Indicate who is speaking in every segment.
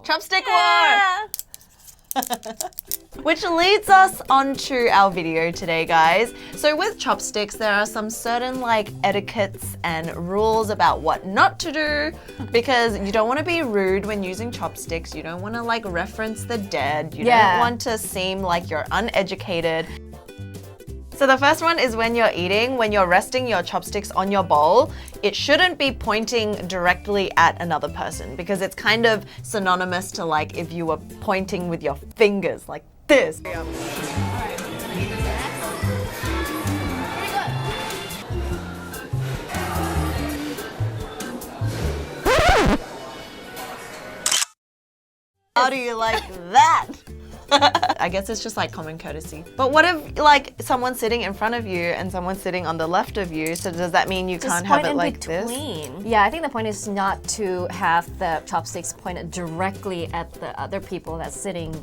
Speaker 1: Chopstick war! Which leads us onto our video today, guys. So with chopsticks, there are some certain like etiquettes and rules about what not to do because you don't want to be rude when using chopsticks. You don't want to like reference the dead. You don't want to seem like you're uneducated. So the first one is when you're eating, when you're resting your chopsticks on your bowl, it shouldn't be pointing directly at another person because it's kind of synonymous to like if you were pointing with your fingers like this. How do you like that? I guess it's just like common courtesy. But what if like someone's sitting in front of you and someone's sitting on the left of you? So does that mean you can't have it like this?
Speaker 2: Yeah, I think the point is not to have the chopsticks pointed directly at the other people that's sitting.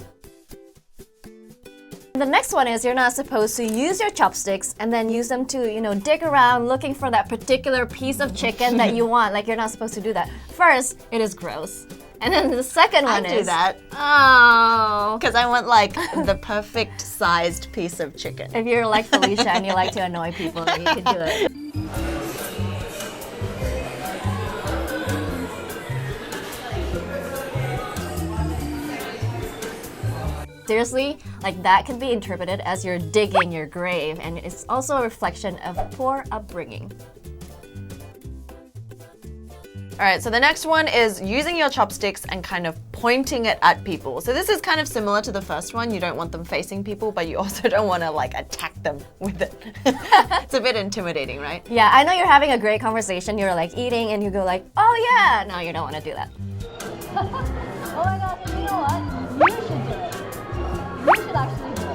Speaker 2: The next one is you're not supposed to use your chopsticks and then use them to, you know, dig around looking for that particular piece of chicken that you want. Like, you're not supposed to do that. First, it is gross. And then the second one is...
Speaker 1: I do that.
Speaker 2: Oh.
Speaker 1: Because I want like the perfect sized piece of chicken.
Speaker 2: If you're like Felicia and you like to annoy people, you can do it. Seriously, like that can be interpreted as you're digging your grave, and it's also a reflection of poor upbringing.
Speaker 1: All right, so the next one is using your chopsticks and kind of pointing it at people. So this is kind of similar to the first one. You don't want them facing people, but you also don't want to like attack them with it. It's a bit intimidating, right?
Speaker 2: Yeah, I know you're having a great conversation. You're like eating and you go like, oh yeah. No, you don't want to do that.
Speaker 3: Oh my gosh, you know what? You should do it. You should actually do it.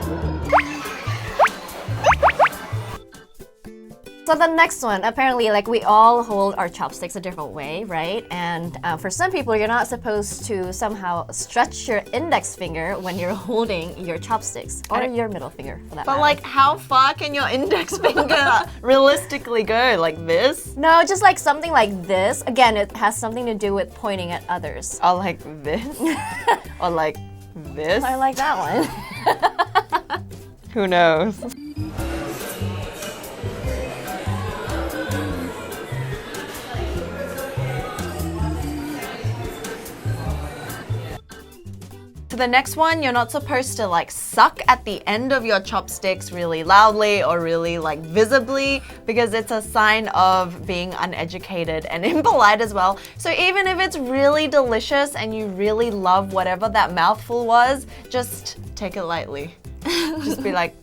Speaker 2: So the next one, apparently like we all hold our chopsticks a different way, right? And for some people, you're not supposed to somehow stretch your index finger when you're holding your chopsticks, or your middle finger for that matter.
Speaker 1: But like how far can your index finger realistically go? Like this?
Speaker 2: No, just like something like this. Again, it has something to do with pointing at others.
Speaker 1: Or like this? Or like this?
Speaker 2: I like that one.
Speaker 1: Who knows? The next one, you're not supposed to like suck at the end of your chopsticks really loudly or really like visibly because it's a sign of being uneducated and impolite as well. So even if it's really delicious and you really love whatever that mouthful was, just take it lightly. Just be like...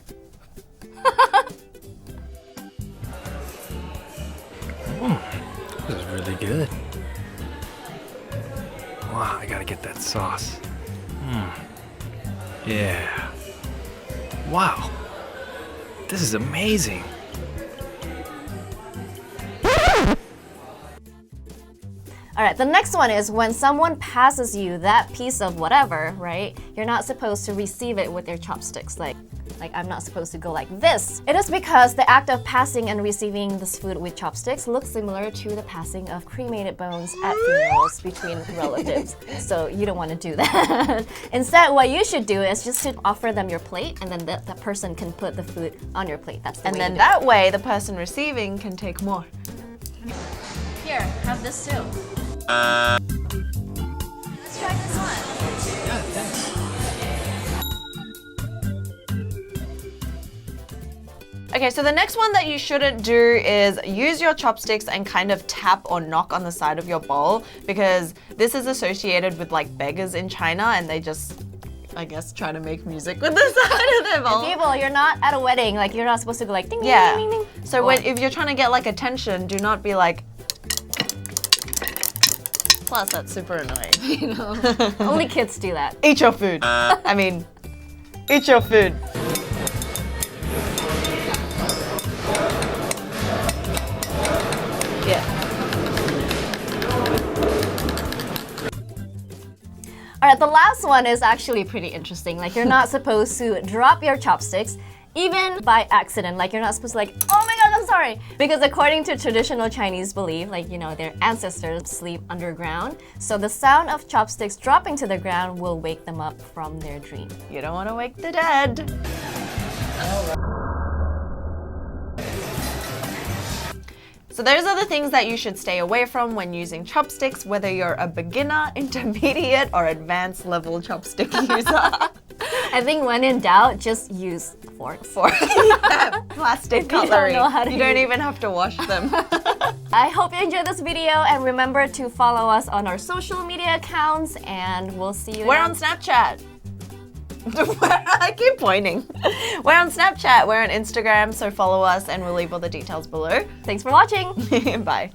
Speaker 4: This is really good. Wow, I gotta get that sauce. Yeah. Wow. This is amazing.
Speaker 2: All right, the next one is when someone passes you that piece of whatever, right? You're not supposed to receive it with your chopsticks. Like I'm not supposed to go like this. It is because the act of passing and receiving this food with chopsticks looks similar to the passing of cremated bones at funerals between relatives. So you don't want to do that. Instead, what you should do is just to offer them your plate, and then the person can put the food on your plate. That's the way.
Speaker 1: And then that way, the person receiving can take more.
Speaker 2: Here, have this too. Let's try this one.
Speaker 4: Yeah, thanks.
Speaker 1: Okay, so the next one that you shouldn't do is use your chopsticks and kind of tap or knock on the side of your bowl because this is associated with like beggars in China and they just, I guess, try to make music with the side of their bowl.
Speaker 2: People, you're not at a wedding. Like you're not supposed to go like ding ding
Speaker 1: Yeah.
Speaker 2: ding ding ding.
Speaker 1: So if you're trying to get like attention, do not be like. Plus, that's super annoying.
Speaker 2: You know, only kids do that.
Speaker 1: Eat your food. I mean, eat your food. Yeah.
Speaker 2: All right, the last one is actually pretty interesting. Like you're not supposed to drop your chopsticks even by accident. Like you're not supposed to like, oh my god, I'm I'm sorry. Because according to traditional Chinese belief, like, you know, their ancestors sleep underground. So the sound of chopsticks dropping to the ground will wake them up from their dream.
Speaker 1: You don't want to wake the dead. So those are the things that you should stay away from when using chopsticks, whether you're a beginner, intermediate, or advanced level chopstick user.
Speaker 2: I think when in doubt, just use forks.
Speaker 1: Plastic
Speaker 2: you don't
Speaker 1: cutlery.
Speaker 2: know how to
Speaker 1: You don't
Speaker 2: use-
Speaker 1: even have to wash them.
Speaker 2: I hope you enjoyed this video and remember to follow us on our social media accounts and we'll see you
Speaker 1: We're
Speaker 2: in
Speaker 1: on Snapchat. I keep pointing. We're on Snapchat, we're on Instagram, so follow us and we'll leave all the details below.
Speaker 2: Thanks for watching!
Speaker 1: Bye.